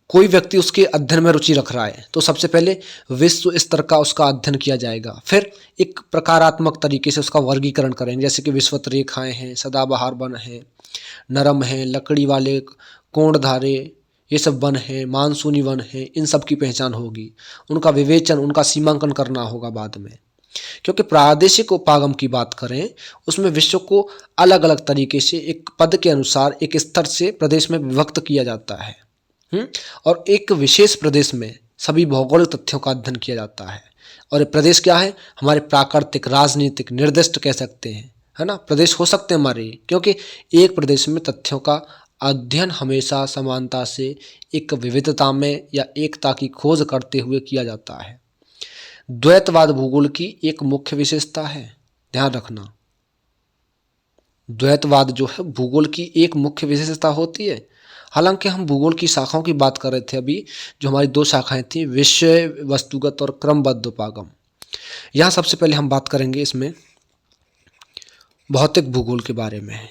कोई व्यक्ति उसके अध्ययन में रुचि रख रहा है तो सबसे पहले विश्व स्तर का उसका अध्ययन किया जाएगा, फिर एक प्रकारात्मक तरीके से उसका वर्गीकरण करेंगे, जैसे कि विषुवत रेखाएं हैं, सदाबहार वन है, नरम है, लकड़ी वाले कोणधारे, ये सब वन है, मानसूनी वन है, इन सब की पहचान होगी, उनका विवेचन, उनका सीमांकन करना होगा बाद में। क्योंकि प्रादेशिक उपागम की बात करें उसमें विश्व को अलग अलग तरीके से एक पद के अनुसार एक स्तर से प्रदेश में विभक्त किया जाता है। और एक विशेष प्रदेश में सभी भौगोलिक तथ्यों का अध्ययन किया जाता है। और ये प्रदेश क्या है, हमारे प्राकृतिक, राजनीतिक, निर्दिष्ट कह सकते हैं, है ना, प्रदेश हो सकते हैं हमारे, क्योंकि एक प्रदेश में तथ्यों का अध्ययन हमेशा समानता से एक विविधता में या एकता की खोज करते हुए किया जाता है। द्वैतवाद भूगोल की एक मुख्य विशेषता है, ध्यान रखना। द्वैतवाद जो है भूगोल की एक मुख्य विशेषता होती है। हालांकि हम भूगोल की शाखाओं की बात कर रहे थे अभी, जो हमारी दो शाखाएं थी, विषय वस्तुगत और क्रमबद्ध उपागम। यहाँ सबसे पहले हम बात करेंगे इसमें भौतिक भूगोल के बारे में।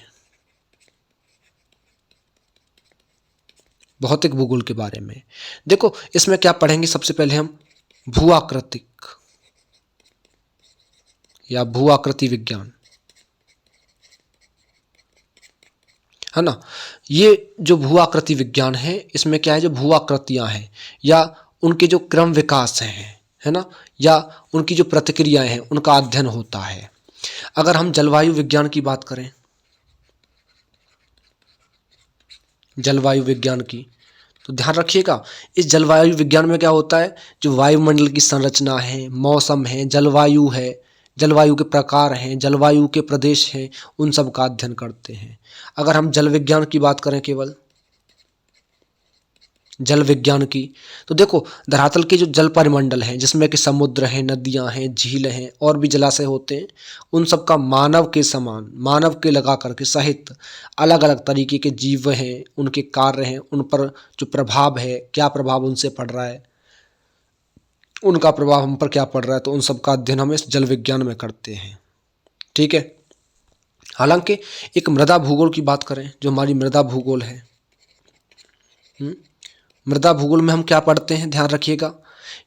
भौतिक भूगोल के बारे में देखो, इसमें क्या पढ़ेंगे, सबसे पहले हम भूआकृतिक या भूआकृति विज्ञान, है ना। ये जो भूआकृति विज्ञान है, इसमें क्या है, जो भूआकृतियां हैं या उनके जो क्रम विकास हैं, है ना, या उनकी जो प्रतिक्रियाएं हैं, उनका अध्ययन होता है। अगर हम जलवायु विज्ञान की बात करें, जलवायु विज्ञान की, तो ध्यान रखिएगा, इस जलवायु विज्ञान में क्या होता है, जो वायुमंडल की संरचना है, मौसम है, जलवायु है, जलवायु के प्रकार हैं, जलवायु के प्रदेश हैं, उन सब का अध्ययन करते हैं। अगर हम जल विज्ञान की बात करें, केवल जल विज्ञान की, तो देखो धरातल के जो जल परिमंडल हैं, जिसमें कि समुद्र हैं, नदियां हैं, झील हैं और भी जलाशय होते हैं, उन सब का मानव के समान, मानव के लगा करके सहित अलग अलग तरीके के जीव हैं, उनके कार्य हैं, उन पर जो प्रभाव है, क्या प्रभाव उनसे पड़ रहा है, उनका प्रभाव हम पर क्या पड़ रहा है, तो उन सब का अध्ययन हम इस जल विज्ञान में करते हैं। ठीक है। हालांकि एक मृदा भूगोल की बात करें, जो हमारी मृदा भूगोल है, मृदा भूगोल में हम क्या पढ़ते हैं, ध्यान रखिएगा,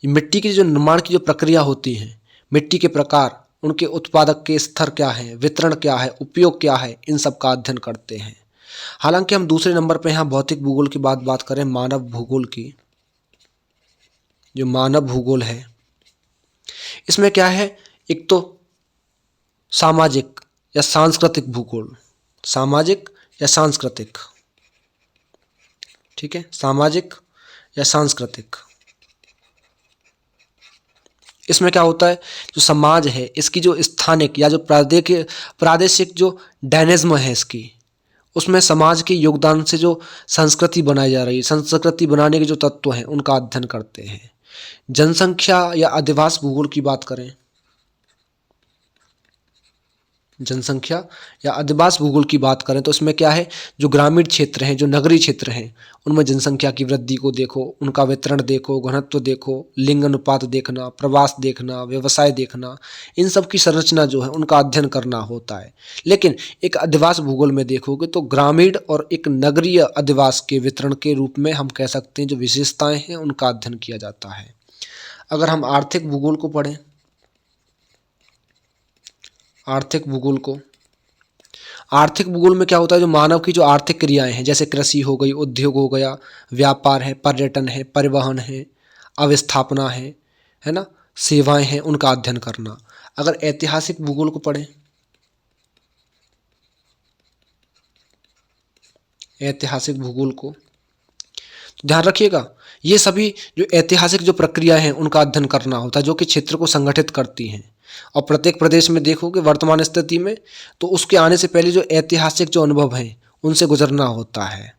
मिट्टी की जो निर्माण की जो प्रक्रिया होती है, मिट्टी के प्रकार, उनके उत्पादक के स्तर क्या है, वितरण क्या है, उपयोग क्या है, इन सब का अध्ययन करते हैं। हालांकि हम दूसरे नंबर पे यहाँ भौतिक भूगोल की बात करें, मानव भूगोल की, जो मानव भूगोल है, इसमें क्या है, एक तो सामाजिक या सांस्कृतिक भूगोल, सामाजिक या सांस्कृतिक, ठीक है, सामाजिक या सांस्कृतिक। इसमें क्या होता है, जो समाज है, इसकी जो स्थानिक या जो प्रादेशिक जो डायनेज्म है इसकी, उसमें समाज के योगदान से जो संस्कृति बनाई जा रही है, संस्कृति बनाने के जो तत्व हैं, उनका अध्ययन करते हैं। जनसंख्या या अधिवास भूगोल की बात करें, जनसंख्या या अधिवास भूगोल की बात करें तो इसमें क्या है, जो ग्रामीण क्षेत्र हैं, जो नगरीय क्षेत्र हैं, उनमें जनसंख्या की वृद्धि को देखो, उनका वितरण देखो, घनत्व देखो, लिंग अनुपात देखना, प्रवास देखना, व्यवसाय देखना, इन सब की संरचना जो है उनका अध्ययन करना होता है। लेकिन एक अधिवास भूगोल में देखोगे तो ग्रामीण और एक नगरीय अधिवास के वितरण के रूप में हम कह सकते हैं जो विशेषताएं हैं उनका अध्ययन किया जाता है। अगर हम आर्थिक भूगोल को पढ़ें, आर्थिक भूगोल को, आर्थिक भूगोल में क्या होता है, जो मानव की जो आर्थिक क्रियाएं हैं, जैसे कृषि हो गई, उद्योग हो गया, व्यापार है, पर्यटन है, परिवहन है, अवस्थापना है ना, सेवाएं हैं, उनका अध्ययन करना। अगर ऐतिहासिक भूगोल को पढ़ें, ऐतिहासिक भूगोल को, तो ध्यान रखिएगा ये सभी जो ऐतिहासिक जो प्रक्रियाएं हैं उनका अध्ययन करना होता है, जो कि क्षेत्र को संगठित करती हैं। और प्रत्येक प्रदेश में देखोगे वर्तमान स्थिति में, तो उसके आने से पहले जो ऐतिहासिक जो अनुभव हैं उनसे गुजरना होता है।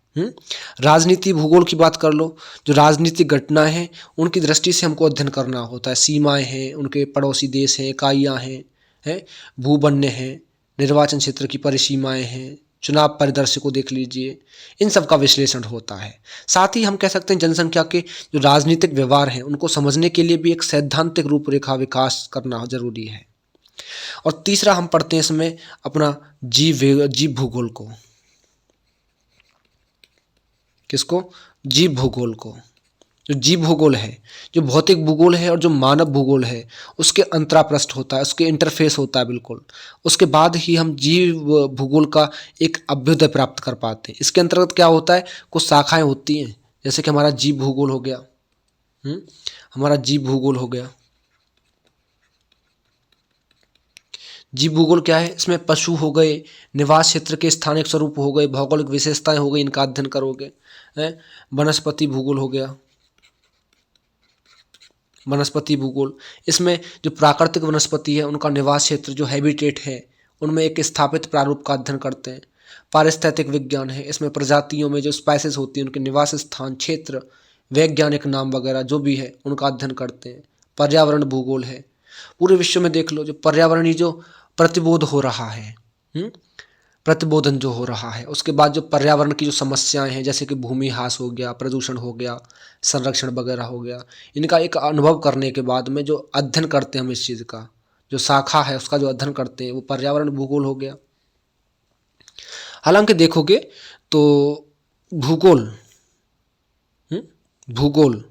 राजनीति भूगोल की बात कर लो, जो राजनीतिक घटनाएं हैं उनकी दृष्टि से हमको अध्ययन करना होता है। सीमाएं हैं, उनके पड़ोसी देश हैं, इकाइयाँ हैं, भूबन्य हैं, निर्वाचन क्षेत्र की परिसीमाएं हैं, चुनाव परिदृश्य को देख लीजिए, इन सब का विश्लेषण होता है। साथ ही हम कह सकते हैं जनसंख्या के जो राजनीतिक व्यवहार हैं उनको समझने के लिए भी एक सैद्धांतिक रूपरेखा विकास करना जरूरी है। और तीसरा हम पढ़ते हैं इसमें अपना जीव भूगोल को। किसको? जीव भूगोल को। जो जीव भूगोल है, जो भौतिक भूगोल है और जो मानव भूगोल है, उसके अंतरापृष्ठ होता है, उसके इंटरफेस होता है बिल्कुल। उसके बाद ही हम जीव भूगोल का एक अभ्युदय प्राप्त कर पाते हैं। इसके अंतर्गत क्या होता है, कुछ शाखाएं होती हैं, जैसे कि हमारा जीव भूगोल हो गया। हमारा जीव भूगोल हो गया। जीव भूगोल क्या है, इसमें पशु हो गए, निवास क्षेत्र के स्थानिक स्वरूप हो गए, भौगोलिक विशेषताएं हो गई, इनका अध्ययन करोगे। वनस्पति भूगोल हो गया, वनस्पति भूगोल, इसमें जो प्राकृतिक वनस्पति है उनका निवास क्षेत्र जो हैबिटेट है उनमें एक स्थापित प्रारूप का अध्ययन करते हैं। पारिस्थितिक विज्ञान है, इसमें प्रजातियों में जो स्पाइसेस होती हैं उनके निवास स्थान, क्षेत्र, वैज्ञानिक नाम वगैरह जो भी है उनका अध्ययन करते हैं। पर्यावरण भूगोल है, पूरे विश्व में देख लो जो पर्यावरणीय जो प्रतिबोध हो रहा है, प्रतिबोधन जो हो रहा है, उसके बाद जो पर्यावरण की जो समस्याएं हैं जैसे कि भूमि ह्रास हो गया, प्रदूषण हो गया, संरक्षण वगैरह हो गया, इनका एक अनुभव करने के बाद में जो अध्ययन करते हैं हम इस चीज़ का, जो शाखा है उसका जो अध्ययन करते हैं वो पर्यावरण भूगोल हो गया। हालांकि देखोगे तो भूगोल, भूगोल,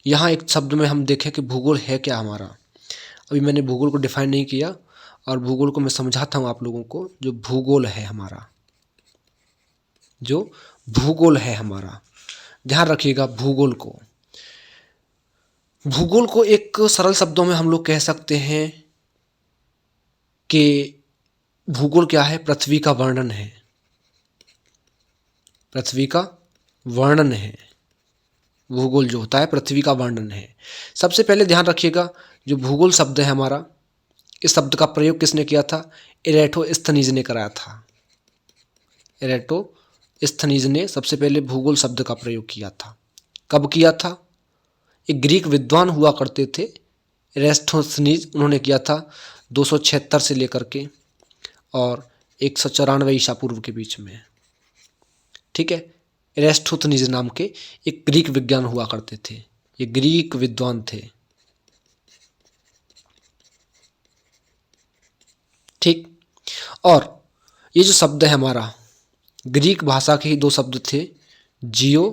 यहाँ एक शब्द में हम देखें कि भूगोल है क्या हमारा। अभी मैंने भूगोल को डिफाइन नहीं किया और भूगोल को मैं समझाता हूँ आप लोगों को। जो भूगोल है हमारा, जो भूगोल है हमारा, ध्यान रखिएगा भूगोल को, भूगोल को एक सरल शब्दों में हम लोग कह सकते हैं कि भूगोल क्या है, पृथ्वी का वर्णन है, पृथ्वी का वर्णन है। भूगोल जो होता है पृथ्वी का वर्णन है। सबसे पहले ध्यान रखिएगा जो भूगोल शब्द है हमारा, इस शब्द का प्रयोग किसने किया था, एरेटोस्थनीज ने कराया था। एरेटोस्थनीज ने सबसे पहले भूगोल शब्द का प्रयोग किया था। कब किया था? एक ग्रीक विद्वान हुआ करते थे एरेटोस्थनीज, उन्होंने किया था 276 से लेकर के और 194 ईसा पूर्व के बीच में। ठीक है, एरेटोस्थनीज नाम के एक ग्रीक विज्ञान हुआ करते थे, ये ग्रीक विद्वान थे। ठीक, और ये जो शब्द है हमारा, ग्रीक भाषा के ही दो शब्द थे, जियो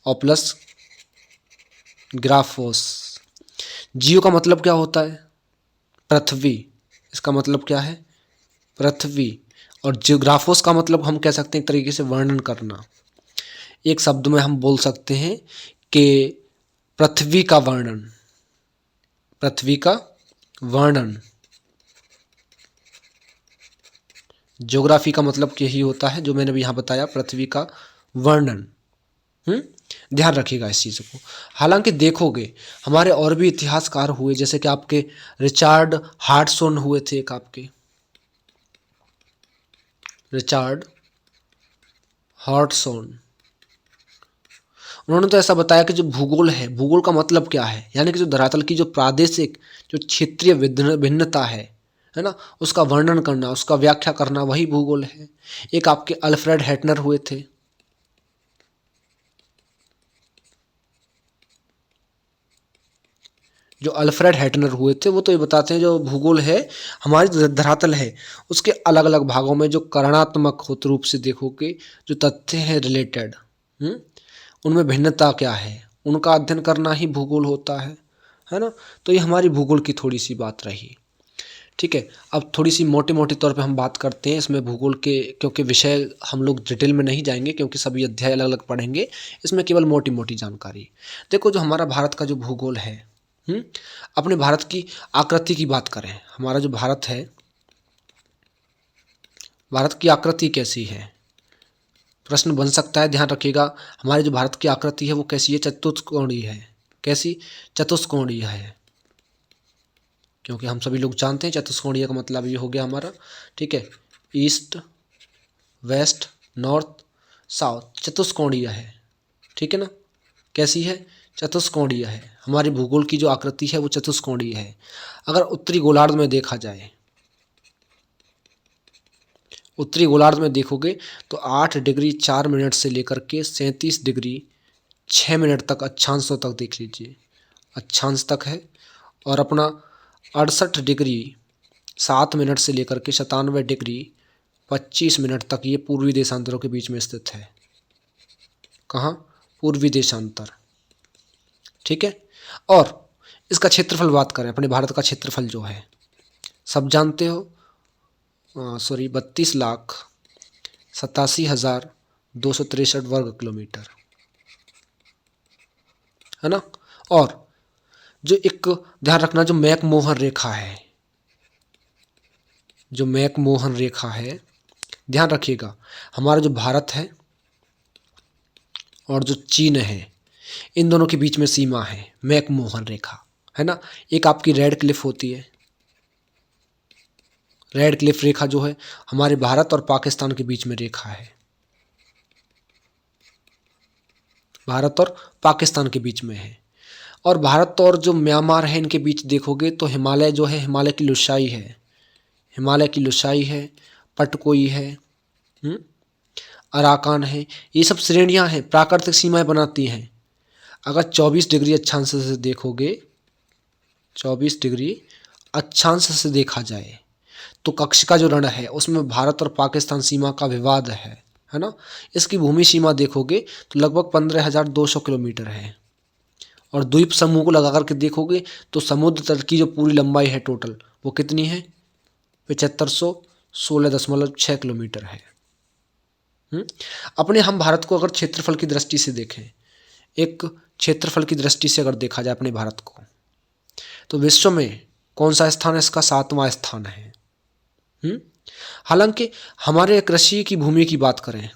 और प्लस ग्राफोस। जियो का मतलब क्या होता है, पृथ्वी, इसका मतलब क्या है, पृथ्वी। और जियोग्राफोस का मतलब हम कह सकते हैं एक तरीके से वर्णन करना। एक शब्द में हम बोल सकते हैं कि पृथ्वी का वर्णन, पृथ्वी का वर्णन। ज्योग्राफी का मतलब यही होता है जो मैंने भी यहाँ बताया, पृथ्वी का वर्णन। ध्यान रखिएगा इस चीज़ को। हालांकि देखोगे हमारे और भी इतिहासकार हुए, जैसे कि आपके रिचार्ड हार्टसोन हुए थे, एक आपके रिचार्ड हार्टसोन। उन्होंने तो ऐसा बताया कि जो भूगोल है, भूगोल का मतलब क्या है, यानी कि जो धरातल की जो प्रादेशिक जो क्षेत्रीय भिन्नता है ना, उसका वर्णन करना, उसका व्याख्या करना, वही भूगोल है। एक आपके अल्फ्रेड हेटनर हुए थे, जो अल्फ्रेड हेटनर हुए थे वो तो ये बताते हैं जो भूगोल है हमारी जो धरातल है उसके अलग अलग भागों में जो करणात्मक होत रूप से देखोगे जो तथ्य हैं रिलेटेड, उनमें भिन्नता क्या है, उनका अध्ययन करना ही भूगोल होता है। है ना। तो ये हमारी भूगोल की थोड़ी सी बात रही। ठीक है, अब थोड़ी सी मोटे मोटे तौर पे हम बात करते हैं इसमें भूगोल के, क्योंकि विषय हम लोग डिटेल में नहीं जाएंगे क्योंकि सभी अध्याय अलग अलग पढ़ेंगे, इसमें केवल मोटी मोटी जानकारी। देखो जो हमारा भारत का जो भूगोल है, अपने भारत की आकृति की बात करें, हमारा जो भारत है, भारत की आकृति कैसी है, प्रश्न बन सकता है, ध्यान रखिएगा। हमारे जो भारत की आकृति है वो कैसी है, चतुष्कोणीय है। कैसी, चतुष्कोणीय है, क्योंकि हम सभी लोग जानते हैं चतुष्कोणीय का मतलब ये हो गया हमारा, ठीक है, ईस्ट वेस्ट नॉर्थ साउथ, चतुष्कोणीय है, ठीक है ना। कैसी है, चतुष्कोणीय है। हमारी भूगोल की जो आकृति है वो चतुष्कोणीय है। अगर उत्तरी गोलार्ध में देखा जाए, उत्तरी गोलार्ध में देखोगे तो 8 डिग्री 4 मिनट से लेकर के 37 डिग्री 6 मिनट तक अक्षांशों तक देख लीजिए, अक्षांश तक है। और अपना 68 डिग्री 7 मिनट से लेकर के 97 डिग्री 25 मिनट तक ये पूर्वी देशांतरों के बीच में स्थित है। कहाँ, पूर्वी देशांतर, ठीक है। और इसका क्षेत्रफल बात करें, अपने भारत का क्षेत्रफल जो है सब जानते हो, 32,87,263 वर्ग किलोमीटर, है ना। और जो एक ध्यान रखना, जो मैकमोहन रेखा है, जो मैकमोहन रेखा है, ध्यान रखिएगा, हमारा जो भारत है और जो चीन है, इन दोनों के बीच में सीमा है मैकमोहन रेखा, है ना। एक आपकी रेड क्लिफ होती है, रेड क्लिफ रेखा जो है हमारे भारत और पाकिस्तान के बीच में रेखा है, भारत और पाकिस्तान के बीच में है। और भारत और जो म्यांमार है इनके बीच देखोगे तो हिमालय जो है, हिमालय की लुसाई है, हिमालय की लुसाई है, पटकोई है, अराकान है, ये सब श्रेणियां हैं, प्राकृतिक सीमाएं बनाती हैं। अगर 24 डिग्री अक्षांश से देखोगे, 24 डिग्री अक्षांश से देखा जाए तो कक्ष का जो रण है उसमें भारत और पाकिस्तान सीमा का विवाद है ना। इसकी भूमि सीमा देखोगे तो लगभग 15,200 किलोमीटर है। और द्वीप समूह को लगा करके देखोगे तो समुद्र तल की जो पूरी लंबाई है टोटल वो कितनी है, 7516.6 किलोमीटर है। अपने हम भारत को अगर क्षेत्रफल की दृष्टि से देखें, एक क्षेत्रफल की दृष्टि से अगर देखा जाए अपने भारत को, तो विश्व में कौन सा स्थान है, इसका 7वां स्थान है। हालांकि हमारे कृषि की भूमि की बात करें,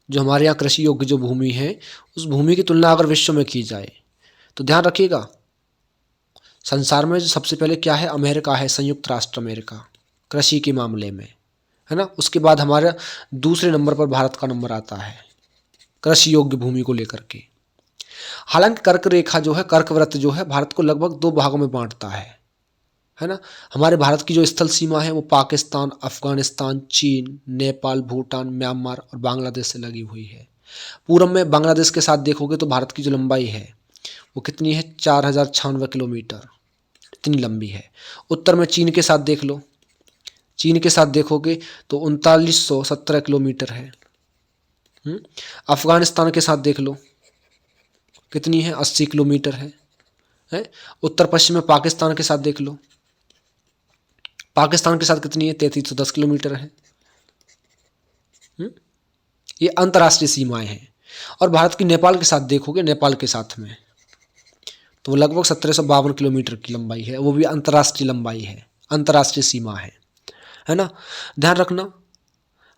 जो हमारे यहाँ कृषि योग्य जो भूमि है उस भूमि की तुलना अगर विश्व में की जाए तो ध्यान रखिएगा, संसार में जो सबसे पहले क्या है, अमेरिका है, संयुक्त राष्ट्र अमेरिका, कृषि के मामले में, है ना। उसके बाद हमारा दूसरे नंबर पर भारत का नंबर आता है कृषि योग्य भूमि को लेकर के। हालांकि कर्क रेखा जो है, कर्कवृत्त जो है, भारत को लगभग 2 भागों में बांटता है ना। हमारे भारत की जो स्थल सीमा है वो पाकिस्तान, अफगानिस्तान, चीन, नेपाल, भूटान, म्यांमार और बांग्लादेश से लगी हुई है। पूरब में बांग्लादेश के साथ देखोगे तो भारत की जो लंबाई है वो कितनी है, 4096 किलोमीटर, इतनी लंबी है। उत्तर में चीन के साथ देख लो, चीन के साथ देखोगे तो 3917 किलोमीटर है। अफगानिस्तान के साथ देख लो कितनी है, 80 किलोमीटर है। उत्तर पश्चिम में पाकिस्तान के साथ देख लो, पाकिस्तान के साथ कितनी है, 3310 किलोमीटर है। ये अंतर्राष्ट्रीय सीमाएं हैं। और भारत की नेपाल के साथ देखोगे, नेपाल के साथ में तो वो लगभग 1752 किलोमीटर की लंबाई है, वो भी अंतर्राष्ट्रीय लंबाई है, अंतर्राष्ट्रीय सीमा है ना। ध्यान रखना,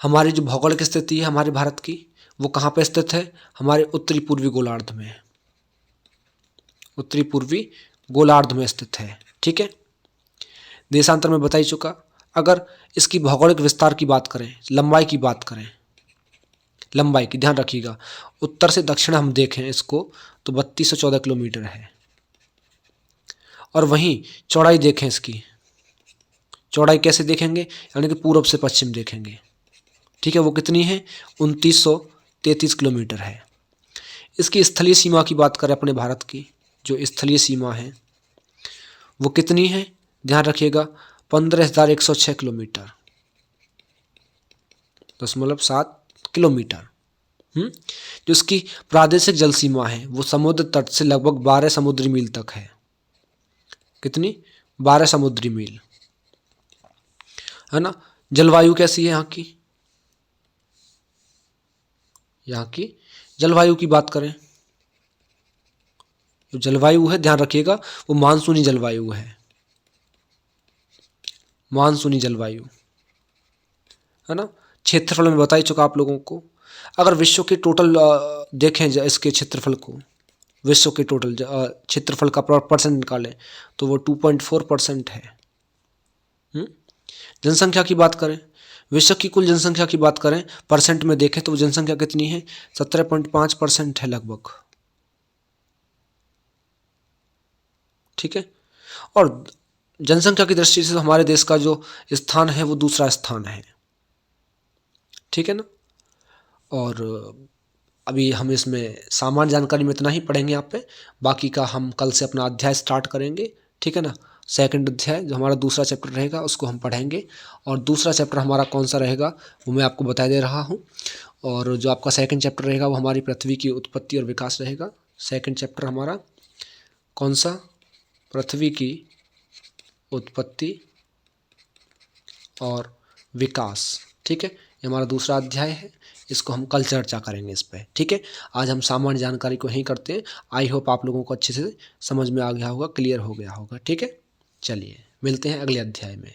हमारी जो भौगोलिक स्थिति है हमारे भारत की वो कहाँ पे स्थित है, हमारे उत्तरी पूर्वी गोलार्ध में, उत्तरी पूर्वी गोलार्ध में स्थित है, ठीक है। देशांतर में बता ही चुका। अगर इसकी भौगोलिक विस्तार की बात करें, लंबाई की बात करें, लंबाई की ध्यान रखिएगा, उत्तर से दक्षिण हम देखें इसको तो 3214 किलोमीटर है। और वहीं चौड़ाई देखें, इसकी चौड़ाई कैसे देखेंगे, यानी कि पूरब से पश्चिम देखेंगे, ठीक है, वो कितनी है, 2933 किलोमीटर है। इसकी स्थलीय सीमा की बात करें अपने भारत की, जो स्थलीय सीमा है वो कितनी है, ध्यान रखिएगा, 15,106 किलोमीटर, 0.7 किलोमीटर। जो इसकी प्रादेशिक जल सीमा है वो समुद्र तट से लगभग 12 समुद्री मील तक है। कितनी? 12 समुद्री मील, है ना। जलवायु कैसी है यहाँ की? यहाँ की जलवायु की बात करें, जो जलवायु है ध्यान रखिएगा वो मानसूनी जलवायु है, मानसूनी जलवायु, है ना। क्षेत्रफल में बता ही चुका आप लोगों को। अगर विश्व के टोटल देखें इसके क्षेत्रफल को, विश्व के टोटल क्षेत्रफल का परसेंट निकालें तो वो 2.4% है। जनसंख्या की बात करें, विश्व की कुल जनसंख्या की बात करें परसेंट में देखें तो वो जनसंख्या कितनी है? 17.5% है लगभग, ठीक है। और जनसंख्या की दृष्टि से हमारे देश का जो स्थान है वो दूसरा स्थान है, ठीक है ना। और अभी हम इसमें सामान्य जानकारी में इतना ही पढ़ेंगे यहाँ पे, बाकी का हम कल से अपना अध्याय स्टार्ट करेंगे, ठीक है ना। सेकंड अध्याय जो हमारा दूसरा चैप्टर रहेगा उसको हम पढ़ेंगे, और दूसरा चैप्टर हमारा कौन सा रहेगा वो मैं आपको बता दे रहा हूँ। और जो आपका सेकंड चैप्टर रहेगा वो हमारी पृथ्वी की उत्पत्ति और विकास रहेगा। सेकंड चैप्टर हमारा कौन सा? पृथ्वी की उत्पत्ति और विकास, ठीक है। ये हमारा दूसरा अध्याय है, इसको हम कल चर्चा करेंगे इस पर, ठीक है। आज हम सामान्य जानकारी को यहीं करते हैं। आई होप आप लोगों को अच्छे से समझ में आ गया होगा, क्लियर हो गया होगा, ठीक है। चलिए मिलते हैं अगले अध्याय में।